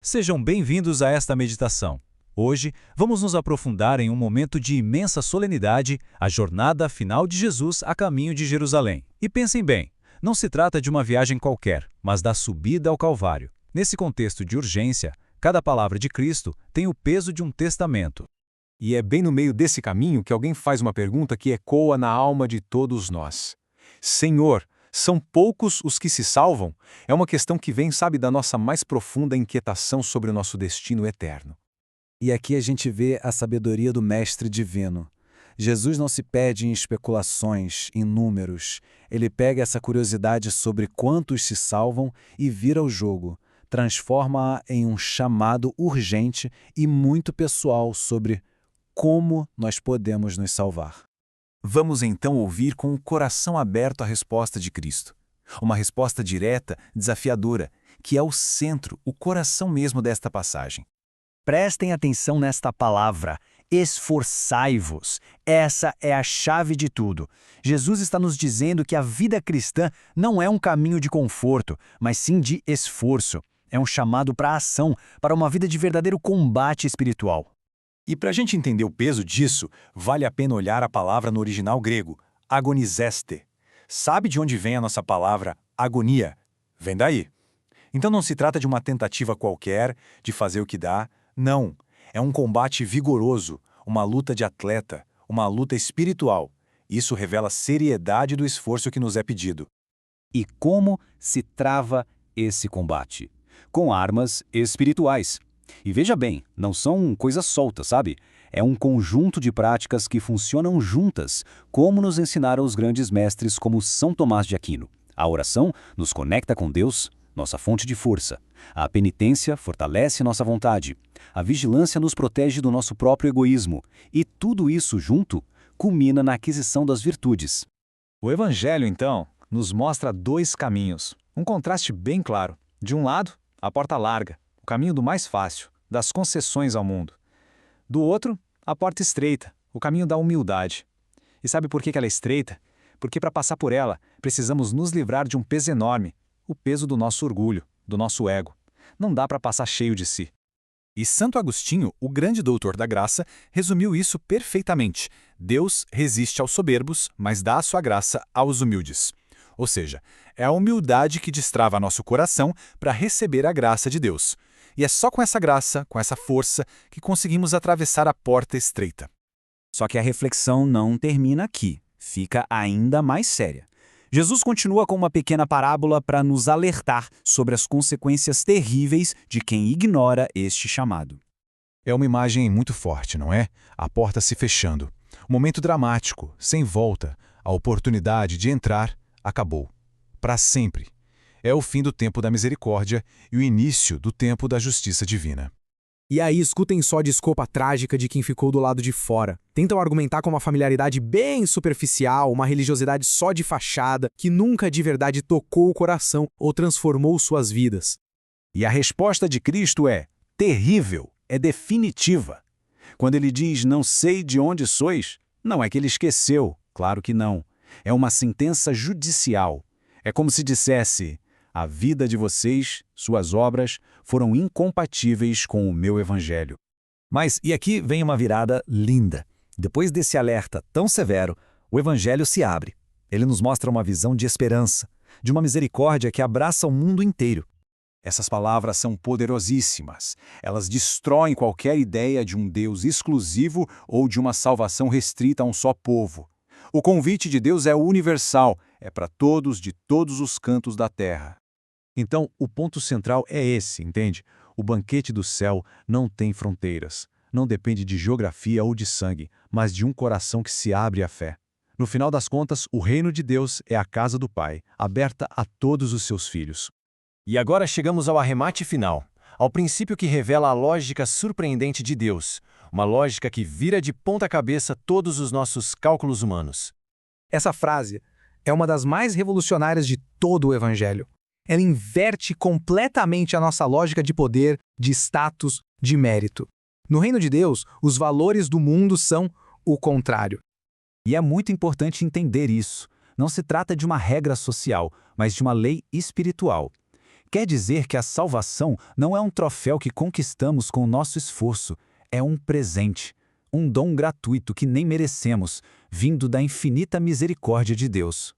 Sejam bem-vindos a esta meditação. Hoje, vamos nos aprofundar em um momento de imensa solenidade, a jornada final de Jesus a caminho de Jerusalém. E pensem bem, não se trata de uma viagem qualquer, mas da subida ao Calvário. Nesse contexto de urgência, cada palavra de Cristo tem o peso de um testamento. E é bem no meio desse caminho que alguém faz uma pergunta que ecoa na alma de todos nós. Senhor, são poucos os que se salvam? É uma questão que vem, da nossa mais profunda inquietação sobre o nosso destino eterno. E aqui a gente vê a sabedoria do Mestre Divino. Jesus não se perde em especulações, em números. Ele pega essa curiosidade sobre quantos se salvam e vira o jogo. Transforma-a em um chamado urgente e muito pessoal sobre como nós podemos nos salvar. Vamos então ouvir com o coração aberto a resposta de Cristo. Uma resposta direta, desafiadora, que é o centro, o coração mesmo desta passagem. Prestem atenção nesta palavra, esforçai-vos. Essa é a chave de tudo. Jesus está nos dizendo que a vida cristã não é um caminho de conforto, mas sim de esforço. É um chamado para a ação, para uma vida de verdadeiro combate espiritual. E para a gente entender o peso disso, vale a pena olhar a palavra no original grego, agonizeste. Sabe de onde vem a nossa palavra agonia? Vem daí. Então não se trata de uma tentativa qualquer, de fazer o que dá. Não. É um combate vigoroso, uma luta de atleta, uma luta espiritual. Isso revela a seriedade do esforço que nos é pedido. E como se trava esse combate? Com armas espirituais. E veja bem, não são coisas soltas, sabe? É um conjunto de práticas que funcionam juntas, como nos ensinaram os grandes mestres como São Tomás de Aquino. A oração nos conecta com Deus, nossa fonte de força. A penitência fortalece nossa vontade. A vigilância nos protege do nosso próprio egoísmo. E tudo isso junto culmina na aquisição das virtudes. O Evangelho, então, nos mostra dois caminhos. Um contraste bem claro. De um lado, a porta larga, o caminho do mais fácil, das concessões ao mundo. Do outro, a porta estreita, o caminho da humildade. E sabe por que ela é estreita? Porque para passar por ela, precisamos nos livrar de um peso enorme, o peso do nosso orgulho, do nosso ego. Não dá para passar cheio de si. E Santo Agostinho, o grande doutor da graça, resumiu isso perfeitamente. Deus resiste aos soberbos, mas dá a sua graça aos humildes. Ou seja, é a humildade que destrava nosso coração para receber a graça de Deus. E é só com essa graça, com essa força, que conseguimos atravessar a porta estreita. Só que a reflexão não termina aqui, fica ainda mais séria. Jesus continua com uma pequena parábola para nos alertar sobre as consequências terríveis de quem ignora este chamado. É uma imagem muito forte, não é? A porta se fechando. Um momento dramático, sem volta. A oportunidade de entrar acabou. Para sempre. É o fim do tempo da misericórdia e o início do tempo da justiça divina. E aí escutem só a desculpa trágica de quem ficou do lado de fora. Tentam argumentar com uma familiaridade bem superficial, uma religiosidade só de fachada, que nunca de verdade tocou o coração ou transformou suas vidas. E a resposta de Cristo é terrível, é definitiva. Quando ele diz, não sei de onde sois, não é que ele esqueceu, claro que não. É uma sentença judicial. É como se dissesse, a vida de vocês, suas obras, foram incompatíveis com o meu evangelho. Mas, e aqui vem uma virada linda. Depois desse alerta tão severo, o evangelho se abre. Ele nos mostra uma visão de esperança, de uma misericórdia que abraça o mundo inteiro. Essas palavras são poderosíssimas. Elas destroem qualquer ideia de um Deus exclusivo ou de uma salvação restrita a um só povo. O convite de Deus é universal, é para todos de todos os cantos da terra. Então, o ponto central é esse, entende? O banquete do céu não tem fronteiras. Não depende de geografia ou de sangue, mas de um coração que se abre à fé. No final das contas, o reino de Deus é a casa do Pai, aberta a todos os seus filhos. E agora chegamos ao arremate final, ao princípio que revela a lógica surpreendente de Deus, uma lógica que vira de ponta cabeça todos os nossos cálculos humanos. Essa frase é uma das mais revolucionárias de todo o Evangelho. Ela inverte completamente a nossa lógica de poder, de status, de mérito. No reino de Deus, os valores do mundo são o contrário. E é muito importante entender isso. Não se trata de uma regra social, mas de uma lei espiritual. Quer dizer que a salvação não é um troféu que conquistamos com o nosso esforço, é um presente, um dom gratuito que nem merecemos, vindo da infinita misericórdia de Deus.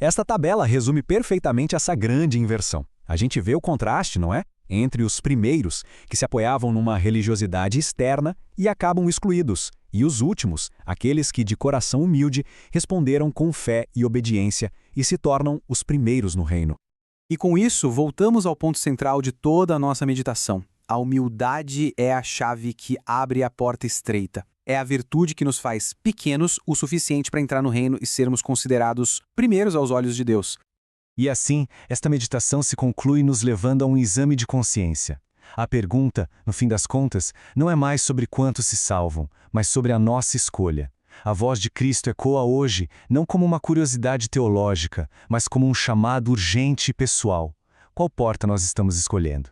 Esta tabela resume perfeitamente essa grande inversão. A gente vê o contraste, não é? Entre os primeiros, que se apoiavam numa religiosidade externa e acabam excluídos, e os últimos, aqueles que, de coração humilde, responderam com fé e obediência e se tornam os primeiros no reino. E com isso, voltamos ao ponto central de toda a nossa meditação. A humildade é a chave que abre a porta estreita. É a virtude que nos faz pequenos o suficiente para entrar no reino e sermos considerados primeiros aos olhos de Deus. E assim, esta meditação se conclui nos levando a um exame de consciência. A pergunta, no fim das contas, não é mais sobre quantos se salvam, mas sobre a nossa escolha. A voz de Cristo ecoa hoje, não como uma curiosidade teológica, mas como um chamado urgente e pessoal. Qual porta nós estamos escolhendo?